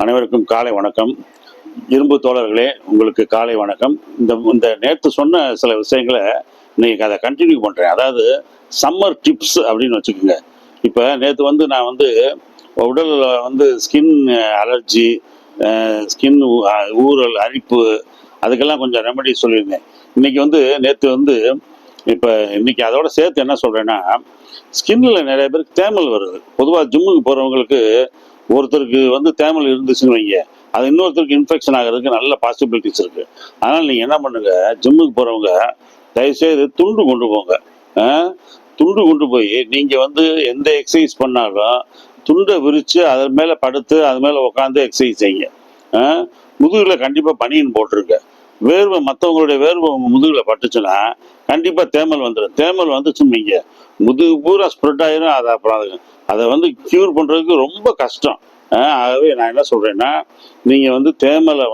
அனைவருக்கும் காலை வணக்கம். இரும்பு தோழர்களே, உங்களுக்கு காலை வணக்கம். இந்த இந்த நேற்று சொன்ன சில விஷயங்களை இன்னைக்கு அதை கண்டினியூ பண்ணுறேன். அதாவது சம்மர் டிப்ஸ் அப்படின்னு வச்சுக்கோங்க. இப்போ நேற்று நான் உடலில் ஸ்கின் அலர்ஜி, ஸ்கின் ஊறல், அரிப்பு, அதுக்கெல்லாம் கொஞ்சம் ரெமெடி சொல்லியிருந்தேன். இன்னைக்கு நேற்று இப்போ இன்னைக்கு அதோட சேர்த்து என்ன சொல்கிறேன்னா, ஸ்கின்ல நிறைய பேருக்கு தேமல் வருது. பொதுவாக ஜிம்முக்கு போகிறவங்களுக்கு ஒருத்தருக்கு தேமல் இருந்துச்சுன்னு வைங்க, அது இன்னொருத்தருக்கு இன்ஃபெக்ஷன் ஆகிறதுக்கு நல்ல பாசிபிலிட்டிஸ் இருக்கு. அதனால் நீங்கள் என்ன பண்ணுங்க, ஜிம்முக்கு போகிறவங்க தயவுசெய்து துண்டு கொண்டு போங்க. துண்டு கொண்டு போய் நீங்கள் எந்த எக்ஸசைஸ் பண்ணாலும் துண்டை விரித்து அதன் மேலே படுத்து அது மேலே உட்காந்து எக்ஸசைஸ் செய்யுங்க. முதுகில் கண்டிப்பாக பனியன் போட்டிருங்க. வேர்வை, மற்றவங்களுடைய வேர்வை உங்கள் முதுகில் பட்டுச்சுன்னா கண்டிப்பாக தேமல் வந்துடும். தேமல் வந்துச்சுன்னு வைங்க, முதுகு பூரா ஸ்ப்ரெட் ஆயிரும். அதை அப்புறம் அதை க்யூர் பண்ணுறதுக்கு ரொம்ப கஷ்டம். ஆகவே நான் என்ன சொல்கிறேன்னா, நீங்கள் தேமலை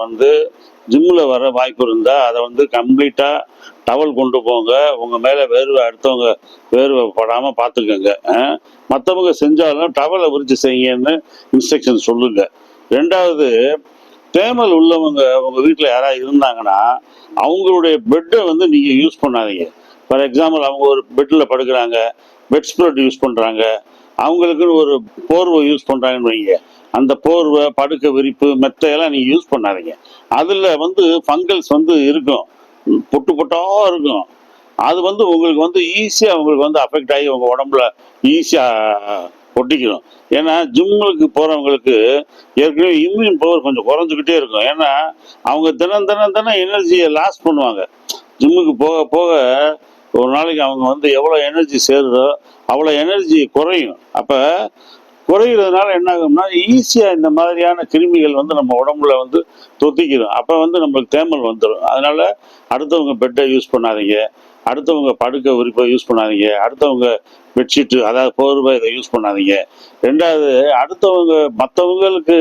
ஜிம்மில் வர வாய்ப்பு இருந்தால் அதை கம்ப்ளீட்டாக டவல் கொண்டு போங்க. உங்கள் மேலே வேர்வை, அடுத்தவங்க வேர்வை படாமல் பார்த்துக்கோங்க. மற்றவங்க செஞ்சாலும் டவலை விரிச்சு செய்யுங்கன்னு இன்ஸ்ட்ரக்ஷன் சொல்லுங்க. ரெண்டாவது, தேமல் உள்ளவங்க உங்கள் வீட்டில் யாராவது இருந்தாங்கன்னா அவங்களுடைய பெட்டை நீங்கள் யூஸ் பண்ணாதீங்க. ஃபார் எக்ஸாம்பிள், அவங்க ஒரு பெட்டில் படுக்கிறாங்க, பெட் ஸ்ப்ரெட் யூஸ் பண்ணுறாங்க, அவங்களுக்குன்னு ஒரு போர்வை யூஸ் பண்ணுறாங்கன்னு வைங்க, அந்த போர்வை, படுக்கை விரிப்பு, மெத்தையெல்லாம் நீங்கள் யூஸ் பண்ணாதீங்க. அதில் ஃபங்கல்ஸ் இருக்கும், பொட்டு பொட்டாக இருக்கும். அது உங்களுக்கு ஈஸியாக உங்களுக்கு அஃபெக்ட் ஆகி உங்கள் உடம்புல ஈஸியாக ஒட்டிக்கிறோம். ஏன்னா ஜிம்முக்கு போகிறவங்களுக்கு ஏற்கனவே இம்யூன் பவர் கொஞ்சம் குறைஞ்சிக்கிட்டே இருக்கும். ஏன்னா அவங்க தினம் எனர்ஜியை லாஸ் பண்ணுவாங்க. ஜிம்முக்கு போக போக ஒரு நாளைக்கு அவங்க எவ்வளோ எனர்ஜி சேருதோ அவ்வளோ எனர்ஜி குறையும். அப்போ குறைகிறதுனால என்ன ஆகும்னா, ஈஸியாக இந்த மாதிரியான கிருமிகள் நம்ம உடம்புல தொத்திக்கிறோம். அப்போ நம்மளுக்கு தேமல் வந்துடும். அதனால அடுத்தவங்க பெட்டை யூஸ் பண்ணாதீங்க, அடுத்தவங்க படுக்கை விரிப்பை யூஸ் பண்ணாதீங்க, அடுத்தவங்க பெட்ஷீட்டு, அதாவது போர்வை, இதை யூஸ் பண்ணாதீங்க. ரெண்டாவது, மற்றவங்களுக்கு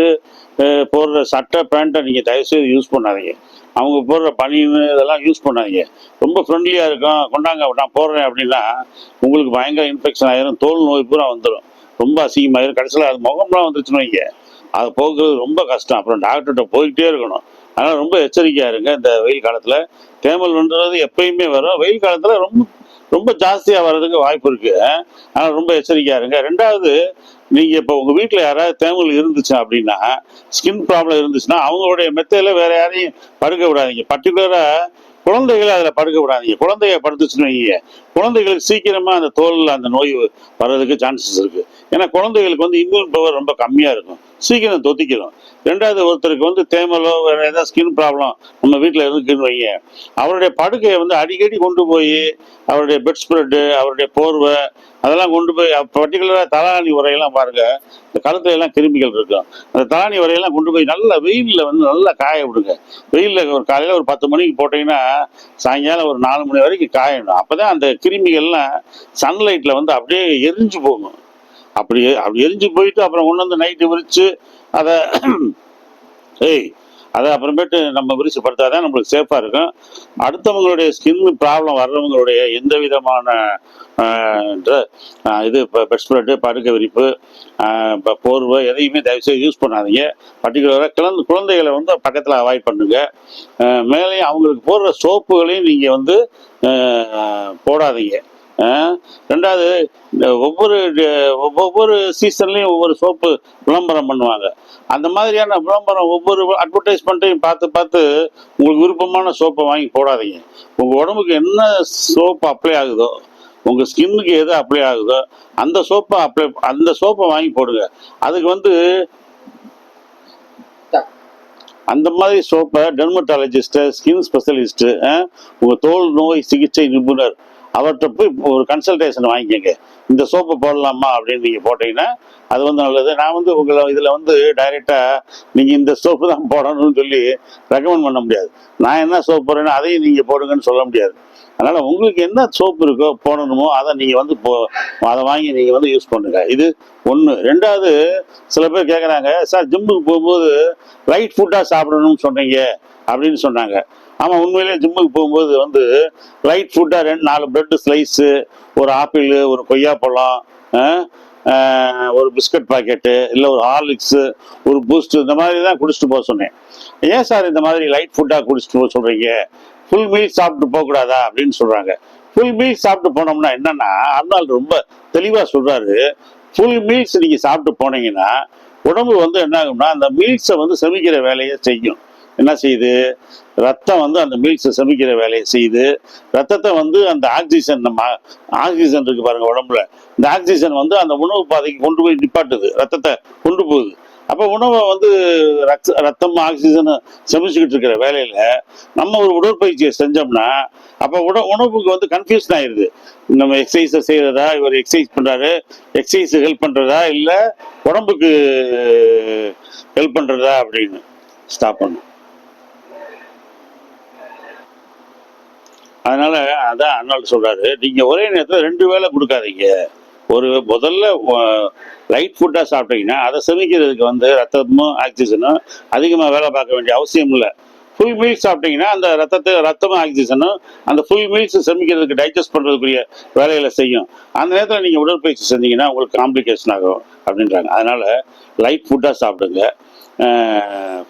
போடுற சட்டை, பேண்ட்டை நீங்கள் தயவுசெய்து யூஸ் பண்ணாதீங்க. அவங்க போடுற பனியன் இதெல்லாம் யூஸ் பண்ணாதீங்க. ரொம்ப ஃப்ரெண்ட்லியாக இருக்கும், கொண்டாங்க நான் போடுறேன் அப்படின்னா உங்களுக்கு பயங்கர இன்ஃபெக்ஷன் ஆயிரும், தோல் நோய் பூரா வந்துடும், ரொம்ப அசிங்கமாயிரும். கடைசியில் அது முகம்லாம் வந்துருச்சுன்னு வைங்க, அதை போக்குறது ரொம்ப கஷ்டம். அப்புறம் டாக்டர்கிட்ட போய்கிட்டே இருக்கணும். அதனால் ரொம்ப எச்சரிக்கையாக இருங்க. இந்த வெயில் காலத்தில் தேமல் வந்துடுறது எப்பயுமே வரும். வெயில் காலத்தில் ரொம்ப ரொம்ப ஜாஸ்தியாக வர்றதுக்கு வாய்ப்பு இருக்குது. அதனால் ரொம்ப எச்சரிக்கையாக இருங்க. ரெண்டாவது, நீங்கள் இப்போ உங்கள் வீட்டில் யாராவது தேமல் இருந்துச்சு அப்படின்னா, ஸ்கின் ப்ராப்ளம் இருந்துச்சுன்னா அவங்களுடைய மெத்தையில் வேறு யாரையும் படுக்க விடாதீங்க. பர்டிகுலராக குழந்தைகளை அதில் படுக்க விடாதீங்க. குழந்தைய படுத்துச்சுன்னு வைங்க, குழந்தைகளுக்கு சீக்கிரமாக அந்த தோலில் அந்த நோய் வர்றதுக்கு சான்சஸ் இருக்குது. ஏன்னா குழந்தைகளுக்கு இம்யூன் பவர் ரொம்ப கம்மியாக இருக்கும், சீக்கிரம் தொத்திக்கிறோம். ரெண்டாவது, ஒருத்தருக்கு தேமலோ வேறு ஏதாவது ஸ்கின் ப்ராப்ளம் நம்ம வீட்டில் இருக்குன்னு வைங்க, அவருடைய படுக்கையை அடிக்கடி கொண்டு போய் அவருடைய பெட் ஸ்ப்ரெட்டு, அவருடைய போர்வை, அதெல்லாம் கொண்டு போய் பர்டிகுலராக தலாணி உரையெல்லாம் பாருங்க, இந்த கழுத்துல எல்லாம் கிருமிகள் இருக்கும். அந்த தலாணி உரையெல்லாம் கொண்டு போய் நல்லா வெயிலில் நல்லா காய விடுங்க. வெயிலில் ஒரு காலையில் ஒரு 10 மணிக்கு போட்டிங்கன்னா சாயங்காலம் ஒரு 4 மணி வரைக்கும் காயணும். அப்போ தான் அந்த கிருமிகள்லாம் சன்லைட்டில் அப்படியே எரிஞ்சு போகும். அப்படி எரிஞ்சு போயிட்டு அப்புறம் கொண்டு நைட்டு விரித்து அதை அதை அப்புறமேட்டு நம்ம விரிச்சு படுத்தாதான் நம்மளுக்கு சேஃபாக இருக்கும். அடுத்தவங்களுடைய ஸ்கின் ப்ராப்ளம் வர்றவங்களுடைய எந்த விதமான இது பெட் ஸ்ப்ரெட்டு, படுக்கை விரிப்பு, போர்வை எதையுமே தயவுசெய்து யூஸ் பண்ணாதீங்க. பர்டிகுலராக குழந்தைகளை பக்கத்தில் அவாய்ட் பண்ணுங்க. மேலேயும் அவங்களுக்கு போடுற சோப்புகளையும் நீங்கள் போடாதீங்க. ரெண்டாவது, ஒவ்வொரு சீசன்லையும் ஒவ்வொரு சோப்பு விளம்பரம் பண்ணுவாங்க. அந்த மாதிரியான விளம்பரம் ஒவ்வொரு அட்வர்டைஸ்மெண்ட்டையும் பார்த்து உங்களுக்கு விருப்பமான சோப்பை வாங்கி போடாதீங்க. உங்கள் உடம்புக்கு என்ன சோப்பு அப்ளை ஆகுதோ, உங்கள் ஸ்கின்னுக்கு எது அப்ளை ஆகுதோ அந்த சோப்பை வாங்கி போடுங்க. அதுக்கு அந்த மாதிரி சோப்பை டெர்மட்டாலஜிஸ்ட்டு, ஸ்கின் ஸ்பெஷலிஸ்ட்டு, உங்கள் தோல் நோய் சிகிச்சை நிபுணர் அவர்கிட்ட போய் ஒரு கன்சல்டேஷன் வாங்கிக்கோங்க. இந்த சோப்பை போடலாமா அப்படின்னு நீங்கள் போட்டிங்கன்னா அது நல்லது. நான் உங்களை இதில் டைரெக்டாக நீங்கள் இந்த சோப்பு தான் போடணும்னு சொல்லி ரெக்கமெண்ட் பண்ண முடியாது. நான் என்ன சோப்பு போடுறேன்னா அதையும் நீங்கள் போடுங்கன்னு சொல்ல முடியாது. அதனால் உங்களுக்கு என்ன சோப்பு இருக்கோ போடணுமோ அதை நீங்கள் அதை வாங்கி நீங்கள் யூஸ் பண்ணுங்க. இது ஒன்று. ரெண்டாவது, சில பேர் கேட்குறாங்க, சார் ஜிம்முக்கு போகும்போது ரைட் ஃபுட்டாக சாப்பிடணும்னு சொன்னீங்க அப்படின்னு சொன்னாங்க. ஆமாம், உண்மையிலே ஜிம்முக்கு போகும்போது லைட் ஃபுட்டாக 4 பிரெட் ஸ்லைஸு, ஒரு ஆப்பிள், ஒரு கொய்யாப்பழம், ஒரு பிஸ்கட் பாக்கெட்டு இல்லை ஒரு ஹார்லிக்ஸு ஒரு பூஸ்ட் இந்த மாதிரி தான் குடிச்சிட்டு போக சொன்னேன். ஏன் சார் இந்த மாதிரி லைட் ஃபுட்டாக குடிச்சிட்டு போக சொல்கிறீங்க, ஃபுல் மீல் சாப்பிட்டு போகக்கூடாதா அப்படின்னு சொல்கிறாங்க. ஃபுல் மீல் சாப்பிட்டு போனோம்னா என்னன்னா, அர்னால்டு ரொம்ப தெளிவாக சொல்கிறாரு, ஃபுல் மீல்ஸ் நீங்கள் சாப்பிட்டு போனீங்கன்னா உடம்பு வந்து என்ன ஆகும்னா அந்த மீல்ஸை வந்து செமிக்கிற வேலையை செய்யும். என்ன செய்யுது, ரத்தம் வந்து அந்த மீல்ஸை செமிக்கிற வேலையை செய்யுது. ரத்தத்தை வந்து அந்த ஆக்சிஜன், நம்ம ஆக்சிஜன் இருக்கு பாருங்க உடம்புல, இந்த ஆக்சிஜன் வந்து அந்த உணவு பாதைக்கு கொண்டு போய் நிப்பாட்டுது, ரத்தத்தை கொண்டு போகுது. அப்போ உணவை வந்து ரத்தம் ஆக்சிஜன் செமிச்சுக்கிட்டு இருக்கிற வேலையில நம்ம ஒரு உடற்பயிற்சியை செஞ்சோம்னா அப்போ உணவுக்கு வந்து கன்ஃபியூஷன் ஆயிடுது. நம்ம எக்ஸசைஸை செய்யறதா, இவர் எக்ஸசைஸ் பண்றாரு, எக்ஸசைஸ் ஹெல்ப் பண்றதா இல்லை உடம்புக்கு ஹெல்ப் பண்றதா அப்படின்னு ஸ்டாப் பண்ணும். அதனால அதான் அர்னால்டு சொல்றாரு, நீங்க ஒரே நேரத்தில் 2 வேளை கொடுக்காதீங்க. ஒரு முதல்ல லைட் ஃபுட்டாக சாப்பிட்டீங்கன்னா அதை செமிக்கிறதுக்கு வந்து ரத்தமும் ஆக்சிஜனும் அதிகமாக வேலை பார்க்க வேண்டிய அவசியம் இல்லை. ஃபுல் மீல்ஸ் சாப்பிட்டீங்கன்னா அந்த ரத்தமும் ஆக்சிஜனும் அந்த ஃபுல் மீல்ஸ் செமிக்கிறதுக்கு டைஜஸ்ட் பண்ணுறதுக்குரிய வேலைகளை செய்யும். அந்த நேரத்தில் நீங்கள் உடற்பயிற்சி செஞ்சீங்கன்னா உங்களுக்கு காம்ப்ளிகேஷன் ஆகும் அப்படின்றாங்க. அதனால லைட் ஃபுட்டாக சாப்பிடுங்க,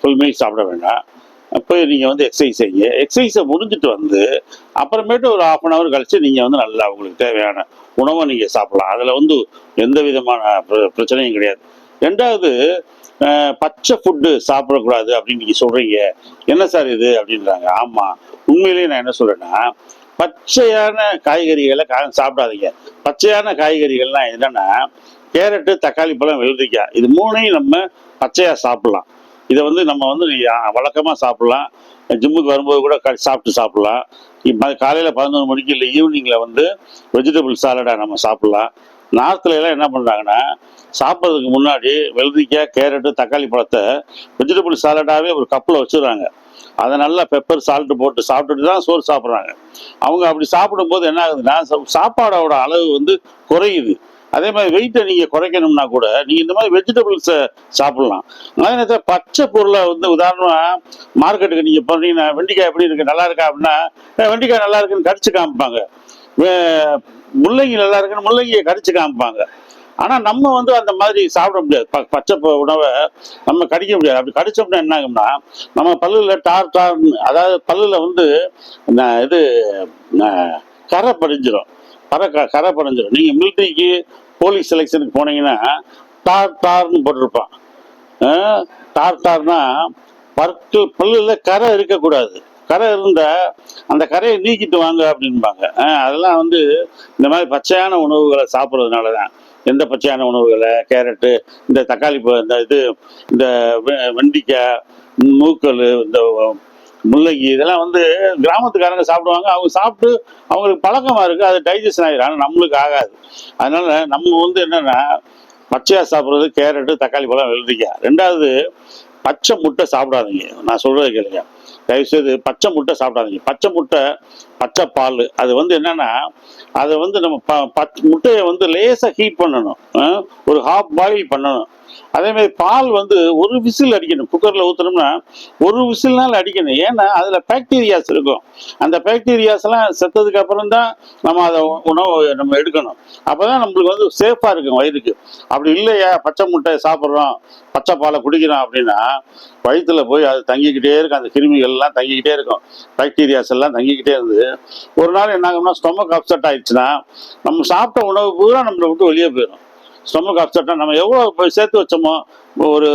ஃபுல் மீல்ஸ் சாப்பிட வேண்டாம். போய் நீங்கள் வந்து எக்ஸசைஸ் செய்யுங்க. எக்ஸசைஸை முடிஞ்சிட்டு வந்து அப்புறமேட்டு ஒரு 1/2 hour கழிச்சு நீங்கள் வந்து நல்லா உங்களுக்கு தேவையான உணவை நீங்கள் சாப்பிடலாம். அதில் வந்து எந்த விதமான பிரச்சனையும் கிடையாது. 2வது, பச்சை ஃபுட்டு சாப்பிடக்கூடாது அப்படின்னு நீங்கள் சொல்கிறீங்க, என்ன சார் இது அப்படின்றாங்க. ஆமாம், உண்மையிலேயே நான் என்ன சொல்கிறேன்னா, பச்சையான காய்கறிகளை சாப்பிடாதீங்க. பச்சையான காய்கறிகள்லாம் என்னென்னா கேரட்டு, தக்காளி பழம், வெள்ளரிக்காய், இது 3ஐயும் நம்ம பச்சையாக சாப்பிடலாம். இதை வந்து நம்ம வந்து வழக்கமாக சாப்பிடலாம். ஜிம்முக்கு வரும்போது கூட சாப்பிடலாம். இப்போ காலையில் 11 மணிக்கு இல்லை ஈவினிங்கில் வந்து வெஜிடபிள் சாலடாக நம்ம சாப்பிடலாம். நார்த்தில் எல்லாம் என்ன பண்ணுறாங்கன்னா, சாப்பிட்றதுக்கு முன்னாடி வெள்ளரிக்காய், கேரட்டு, தக்காளி பழத்தை வெஜிடபிள் சாலடாகவே ஒரு கப்பில் வச்சுருவாங்க. அதை நல்லா பெப்பர் சால்ட்டு போட்டு சாப்பிட்டுட்டு தான் சோறு சாப்பிட்றாங்க. அவங்க அப்படி சாப்பிடும்போது என்ன ஆகுதுன்னா, சாப்பாடோட அளவு வந்து குறையுது. அதே மாதிரி வெயிட்டை நீங்கள் குறைக்கணும்னா கூட நீங்கள் இந்த மாதிரி வெஜிடபிள்ஸை சாப்பிடலாம். அதே நேரத்தில் பச்சை பொருளை வந்து உதாரணமாக மார்க்கெட்டுக்கு நீங்கள் போனீங்கன்னா, வெண்டிக்காய் எப்படி இருக்கு, நல்லா இருக்கா அப்படின்னா, வெண்டிக்காய் நல்லா இருக்குன்னு கடிச்சு காமிப்பாங்க. முள்ளங்கி நல்லா இருக்குன்னு முள்ளங்கியை கடிச்சு காமிப்பாங்க. ஆனால் நம்ம வந்து அந்த மாதிரி சாப்பிட முடியாது. பச்சை உணவை நம்ம கடிக்க முடியாது. அப்படி கடிச்சோம்னா என்ன ஆகும்னா, நம்ம பல்லில் டார்னு, அதாவது பல்லில் வந்து இது கரை படிஞ்சிடும். கரை படைஞ்சிடும். நீங்கள் மிலிட்ரிக்கு, போலீஸ் செலெக்ஷனுக்கு போனீங்கன்னா டார்னு போட்டிருப்பான். டார்னா பல்லுல கரை இருக்கக்கூடாது. கரை இருந்தால் அந்த கரையை நீக்கிட்டு வாங்க அப்படின்பாங்க. அதெல்லாம் வந்து இந்த மாதிரி பச்சையான உணவுகளை சாப்பிட்றதுனால தான். எந்த பச்சையான உணவுகளை, கேரட்டு, இந்த தக்காளி, இந்த வெண்டிக்காய், மூக்கல், இந்த முள்ளங்கி, இதெல்லாம் வந்து கிராமத்துக்காரங்க சாப்பிடுவாங்க. அவங்க சாப்பிட்டு அவங்களுக்கு பழக்கமாக இருக்குது, அது டைஜஷன் ஆகிடும். ஆனால் நம்மளுக்கு ஆகாது. அதனால நம்ம வந்து என்னென்னா பச்சையாக சாப்பிட்றது கேரட்டு, தக்காளி பழம், வெள்ளரிக்காய். 2வது, பச்சை முட்டை சாப்பிடாதீங்க. நான் சொல்கிறது கேளுங்க, தயவுசெய்து பச்சை முட்டை சாப்பிடாதீங்க. பச்சை முட்டை, பச்சை பால், அது வந்து என்னென்னா அதை வந்து நம்ம முட்டையை வந்து லேசாக ஹீட் பண்ணணும், ஒரு ஹாஃப் பாயில் பண்ணணும். அதேமாதிரி பால் வந்து ஒரு விசில் அடிக்கணும். குக்கரில் ஊற்றணும்னா ஒரு விசில்னால அடிக்கணும். ஏன்னா அதில் பாக்டீரியாஸ் இருக்கும். அந்த பாக்டீரியாஸ்லாம் செத்ததுக்கு அப்புறம் தான் நம்ம அதை உணவு நம்ம எடுக்கணும். அப்போ தான் நம்மளுக்கு வந்து சேஃபாக இருக்கும் வயிறுக்கு. அப்படி இல்லையா, பச்சை முட்டை சாப்பிட்றோம், பச்சை பாலை குடிக்கிறோம் அப்படின்னா வயிற்றுல போய் அது தங்கிக்கிட்டே இருக்கும். அந்த கிருமிகள்லாம் தங்கிக்கிட்டே இருக்கும், பாக்டீரியாஸ் எல்லாம் தங்கிக்கிட்டே இருந்து ஒரு நாள் என்ன ஆகும்னா ஸ்டொமக் அப்செட் ஆயிடுச்சுன்னா நம்ம சாப்பிட்ட உணவு பூரா நம்மளை விட்டு வெளியே போயிடும். ஸ்டொமக் அப்செட்டாக நம்ம எவ்வளோ சேர்த்து வச்சோமோ, ஒரு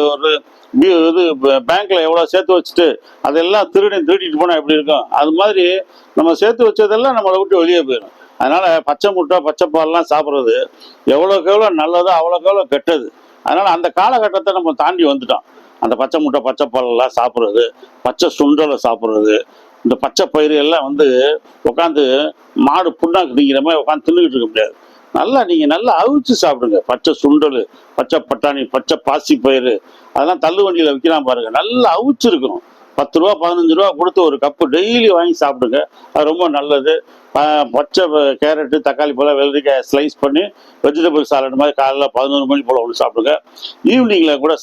இது பேங்க்ல எவ்வளோ சேர்த்து வச்சுட்டு அதெல்லாம் திருடிட்டு போனால் எப்படி இருக்கும், அது மாதிரி நம்ம சேர்த்து வச்சதெல்லாம் நம்மளை விட்டு வெளியே போயிடும். அதனால பச்சை முட்டை, பச்சை பால்லாம் சாப்பிட்றது எவ்வளோக்கு எவ்வளோ நல்லதோ அவ்வளோக்கு எவ்வளோ கெட்டது. அதனால அந்த காலகட்டத்தை நம்ம தாண்டி வந்துட்டோம். அந்த பச்சை முட்டை, பச்சை பாலெல்லாம் சாப்பிட்றது, பச்சை சுண்டலை சாப்பிட்றது, இந்த பச்சை பயிறு எல்லாம் வந்து உட்காந்து மாடு புண்ணாக்கு திங்கிற மாதிரி உட்காந்து தின்னுக்கிட்டு இருக்க முடியாது. நீங்கள் நல்லா அவிச்சு சாப்பிடுங்க. பச்சை சுண்டல், பச்சை பட்டாணி, பச்சை பாசி பயிறு, அதெல்லாம் தள்ளு வண்டியில் விற்கலாம் பாருங்க. நல்லா அவிச்சிருக்கும். 10 ரூபா 15 ரூபா கொடுத்து ஒரு கப்பு டெய்லி வாங்கி சாப்பிடுங்க. அது ரொம்ப நல்லது. பச்சை கேரட்டு, தக்காளி பழம், வெள்ளரிக்காய் ஸ்லைஸ் பண்ணி வெஜிடபிள் சாலட் மாதிரி காலையில் 11 மணி போல் ஒன்று சாப்பிடுங்க. ஈவினிங்கில் கூட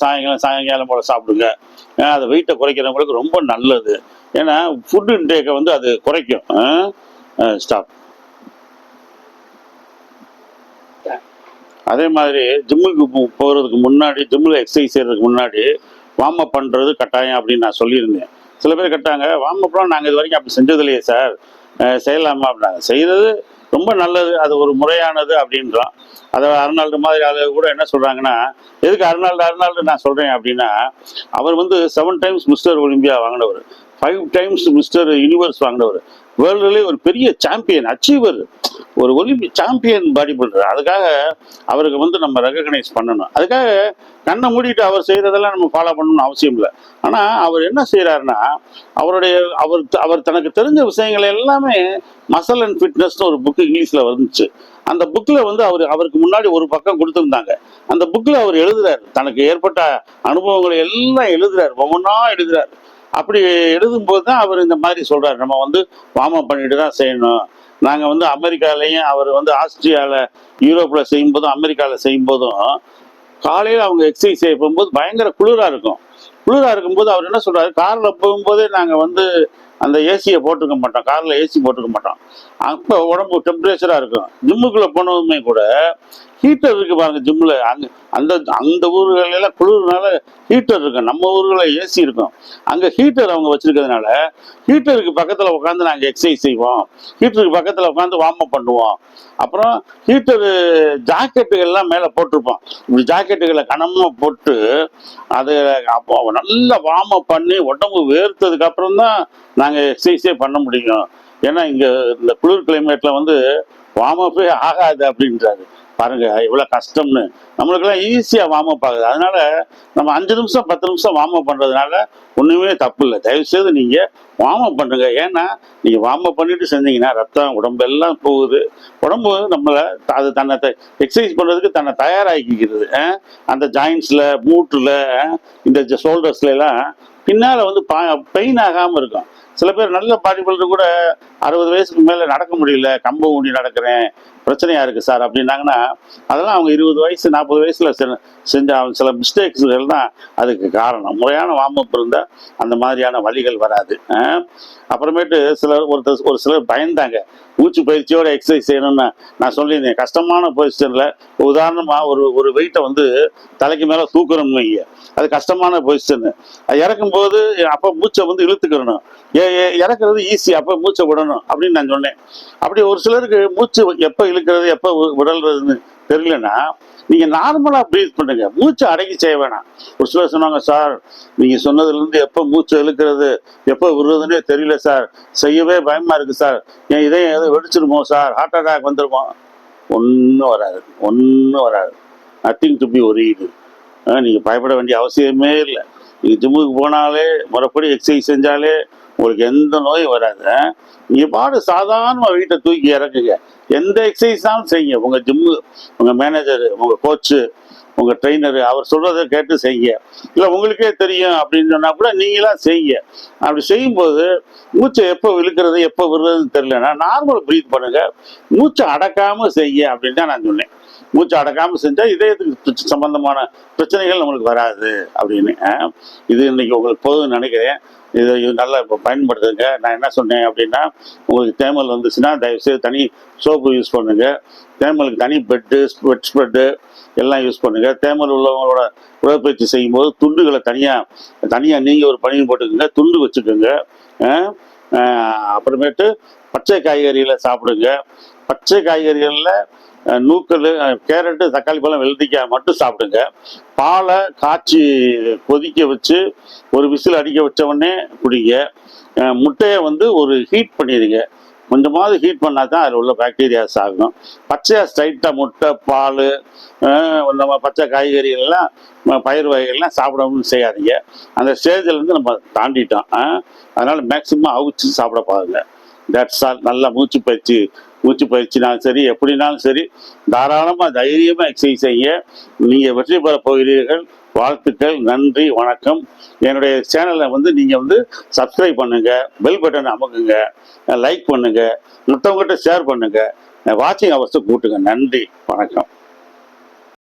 சாயங்காலம் போல் சாப்பிடுங்க. அதை வெயிட்டை குறைக்கிறவங்களுக்கு ரொம்ப நல்லது. ஏன்னா ஃபுட் இன்டேக்கை வந்து அது குறைக்கும். ஸ்டாப். அதே மாதிரி ஜிம்முக்கு போகிறதுக்கு முன்னாடி, ஜிம்மில் எக்ஸசைஸ் செய்கிறதுக்கு முன்னாடி வார்ம் அப் பண்ணுறது கட்டாயம் அப்படின்னு நான் சொல்லியிருந்தேன். சில பேர் கேட்டாங்க, வார்ம் அப்லாம் நாங்கள் இது வரைக்கும் அப்படி செஞ்சது இல்லையே சார், செய்யலாமா அப்படின்னாங்க. செய்கிறது ரொம்ப நல்லது, அது ஒரு முறையானது அப்படின்றோம். அதை அர்னால்டு மாதிரி அதை கூட என்ன சொல்கிறாங்கன்னா, எதுக்கு அர்னால்டு நான் சொல்கிறேன் அப்படின்னா, அவர் வந்து 7 டைம்ஸ் மிஸ்டர் ஒலிம்பியா வாங்கினவர், 5 டைம்ஸ் மிஸ்டர் யூனிவர்ஸ் வாங்கினவர், வேர்ல்டுலேயே ஒரு பெரிய சாம்பியன், அச்சீவர், ஒரு ஒலிம்பிக் சாம்பியன் பாடி பில்டர். அதுக்காக அவருக்கு வந்து நம்ம ரெகக்னைஸ் பண்ணணும். அதுக்காக கண்ணை மூடிட்டு அவர் செய்கிறதெல்லாம் நம்ம ஃபாலோ பண்ணணும்னு அவசியம் இல்லை. ஆனால் அவர் என்ன செய்கிறாருன்னா, அவருடைய அவர் தனக்கு தெரிஞ்ச விஷயங்கள் எல்லாமே மசல் அண்ட் ஃபிட்னஸ்னு ஒரு புக்கு இங்கிலீஷில் வந்துச்சு. அந்த புக்கில் வந்து அவருக்கு முன்னாடி ஒரு பக்கம் கொடுத்துருந்தாங்க. அந்த புக்கில் அவர் எழுதுறாரு, தனக்கு ஏற்பட்ட அனுபவங்களை எல்லாம் எழுதுறாரு, ஒவ்வொன்றா எழுதுறாரு. அப்படி எழுதும்போது தான் அவர் இந்த மாதிரி சொல்கிறார், நம்ம வந்து வார்ம் அப் பண்ணிட்டு தான் செய்யணும். நாங்கள் வந்து அமெரிக்காலையும், அவர் வந்து ஆஸ்திரியாவில், யூரோப்பில் செய்யும்போதும், அமெரிக்காவில் செய்யும்போதும் காலையில் அவங்க எக்ஸசைஸ் செய்ய போகும்போது பயங்கர குளிராக இருக்கும். குளிராக இருக்கும்போது அவர் என்ன சொல்கிறாரு, காரில் போகும்போதே நாங்கள் வந்து அந்த ஏசியை போட்டுக்க மாட்டோம், காரில் ஏசி போட்டுக்க மாட்டோம். அப்போ உடம்பு டெம்பரேச்சராக இருக்கும். ஜிம்முக்குள்ளே போனதுமே கூட ஹீட்டர் இருக்குது பாருங்க ஜிம்மில். அந்த அந்த ஊர்களெல்லாம் குளிர்னால ஹீட்டர் இருக்கும். நம்ம ஊர்களில் ஏசி இருக்கும், அங்கே ஹீட்டர் அவங்க வச்சுருக்கிறதுனால ஹீட்டருக்கு பக்கத்தில் உட்காந்து நாங்கள் எக்ஸசைஸ் செய்வோம், ஹீட்டருக்கு பக்கத்தில் உட்காந்து வார்ம் அப் பண்ணுவோம். அப்புறம் ஹீட்டரு ஜாக்கெட்டுகள்லாம் மேலே போட்டிருப்போம். இப்படி ஜாக்கெட்டுகளை கனமாக போட்டு அது அப்போ நல்லா வார்ம் அப் பண்ணி உடம்பு வேர்த்ததுக்கு அப்புறம் தான் நாங்கள் எக்ஸசைஸே பண்ண முடியும். ஏன்னா இங்கே இந்த குளிர் கிளைமேட்டில் வந்து வார்ம் அப்பே ஆகாது அப்படின்றாரு. பாருங்க எவ்வளோ கஷ்டம்னு. நம்மளுக்கெல்லாம் ஈஸியாக வார்ம் அப் ஆகுது. அதனால நம்ம 5 நிமிஷம் 10 நிமிஷம் வார்ம் அப் பண்ணுறதுனால ஒன்றுமே தப்பு இல்லை. தயவுசெய்து நீங்கள் வார்ம் அப் பண்ணுங்க. ஏன்னா நீங்கள் வார்ம் அப் பண்ணிட்டு செஞ்சீங்கன்னா ரத்தம் உடம்பெல்லாம் போகுது. உடம்பு நம்மளை அது தன்னை எக்ஸசைஸ் பண்ணுறதுக்கு தன்னை தயாராகிக்கிறது. அந்த ஜாயின்ஸில், மூட்டில், இந்த ஷோல்டர்ஸ்லாம் பின்னால் வந்து பெயின் ஆகாமல் இருக்கும். சில பேர் நல்ல பாடி பில்டர் கூட 60 வயசுக்கு மேலே நடக்க முடியல, கம்பு ஊண்டி நடக்கிறேன், பிரச்சனையாக இருக்குது சார் அப்படின்னாங்கன்னா, அதெல்லாம் அவங்க 20 வயசு 40 வயசில் செஞ்ச சில மிஸ்டேக்ஸ்கள் தான் அதுக்கு காரணம். முறையான வார்ம் அப் இருந்தால் அந்த மாதிரியான வலிகள் வராது. அப்புறமேட்டு ஒரு சிலர் பயந்தாங்க, மூச்சு பயிற்சியோட எக்ஸசைஸ் செய்யணும்னு நான் சொல்லியிருந்தேன். கஷ்டமான பொசிஷனில் உதாரணமாக ஒரு வெயிட்டை வந்து தலைக்கு மேலே தூக்குறோம்னு வைங்க, அது கஷ்டமான பொசிஷனு. அது இறக்கும்போது அப்போ மூச்சை வந்து இழுத்துக்கிறணும், இறக்குறது ஈஸி, அப்போ மூச்சை விடணும் அப்படின்னு நான் சொன்னேன். அப்படி ஒரு சிலருக்கு மூச்சு எப்போ இழுக்கிறது எப்போ விடல்றதுன்னு தெரியலன்னா, நீங்கள் நார்மலாக ப்ரீத் பண்ணுங்க, மூச்சை அடக்கி செய்ய வேணாம். ஒரு சிலர் சொன்னாங்க, சார் நீங்கள் சொன்னதுலேருந்து எப்போ மூச்சை இழுக்கிறது எப்போ விடுறதுன்னே தெரியல சார், செய்யவே பயமாக இருக்குது சார், என் இதயம் எதுவும் வெடிச்சிருமோ சார், ஹார்ட் அட்டாக் வந்துருமோ. ஒன்றும் வராது, ஒன்றும் வராது. Nothing to be worried. நீங்கள் பயப்பட வேண்டிய அவசியமே இல்லை. நீங்கள் ஜிம்முக்கு போனாலே, முறைப்படி எக்ஸசைஸ் செஞ்சாலே உங்களுக்கு எந்த நோயும் வராது. நீங்கள் பாடு சாதாரணமாக வீட்டை தூக்கி இறக்குங்க, எந்த எக்ஸசைஸாலும் செய்யுங்க. உங்கள் ஜிம்மு, உங்கள் மேனேஜரு, உங்கள் கோச்சு, உங்கள் ட்ரெயினரு அவர் சொல்கிறத கேட்டு செய்யுங்க. இல்லை உங்களுக்கே தெரியும் அப்படின்னு சொன்னால் கூட நீங்களாம் செய்யுங்க. அப்படி செய்யும்போது மூச்சை எப்போ இழுக்கிறது எப்போ விடுறதுன்னு தெரியலன்னா நார்மல் ப்ரீத் பண்ணுங்கள், மூச்சை அடக்காமல் செய்ய அப்படின்னு தான் நான் சொன்னேன். மூச்சு அடக்காமல் செஞ்சால் இதயத்துக்கு சம்பந்தமான பிரச்சனைகள் நம்மளுக்கு வராது அப்படின்னு. இது இன்னைக்கு உங்களுக்கு போதும்னு நினைக்கிறேன். இதை நல்லா இப்போ பயன்படுத்துங்க. நான் என்ன சொன்னேன் அப்படின்னா, உங்களுக்கு தேமல் வந்துச்சுன்னா தயவுசெய்து தனி சோப்பு யூஸ் பண்ணுங்கள், தேமலுக்கு தனி பெட்டு, ஸ்வெட் ஸ்ப்ரெட்டு எல்லாம் யூஸ் பண்ணுங்கள். தேமல் உள்ளவங்களோட உடற்பயிற்சி செய்யும்போது துண்டுகளை தனியாக நீங்கள் ஒரு பணியை போட்டுக்கோங்க, துண்டு வச்சுக்கோங்க. அப்புறமேட்டு பச்சை காய்கறிகளை சாப்பிடுங்க. பச்சை காய்கறிகளில் நூக்கல், கேரட்டு, தக்காளி பழம், வெள்ளரிக்காய் மட்டும் சாப்பிடுங்க. பாலை காய்ச்சி கொதிக்க வச்சு ஒரு விசில் அடிக்க வச்ச உடனே குடிங்க. முட்டையை வந்து ஒரு ஹீட் பண்ணிடுங்க, கொஞ்சமாவது ஹீட் பண்ணால் தான் அதில் உள்ள பாக்டீரியாஸ் ஆகும். பச்சையாக ஸ்ட்ரைட்டாக முட்டை, பால், நம்ம பச்சை காய்கறிகள்லாம், பயிர் வகைகள்லாம் சாப்பிடணும்னு செய்யாதீங்க. அந்த ஸ்டேஜிலேருந்து நம்ம தாண்டிட்டோம். அதனால் மேக்சிமம் அவிச்சு சாப்பிட பாருங்க. That's all. நல்லா மூச்சு பயிற்சினாலும் சரி, எப்படினாலும் சரி, தாராளமாக தைரியமாக எக்ஸசைஸ் செய்ய நீங்கள் வெற்றி பெற போகிறீர்கள். வாழ்த்துக்கள், நன்றி, வணக்கம். என்னுடைய சேனலை வந்து நீங்கள் வந்து சப்ஸ்கிரைப் பண்ணுங்கள், பெல் பட்டன் அமுக்குங்க, லைக் பண்ணுங்கள், மற்றவங்ககிட்ட ஷேர் பண்ணுங்கள், வாட்சிங் அவர்ஸை கூட்டுங்க. நன்றி, வணக்கம்.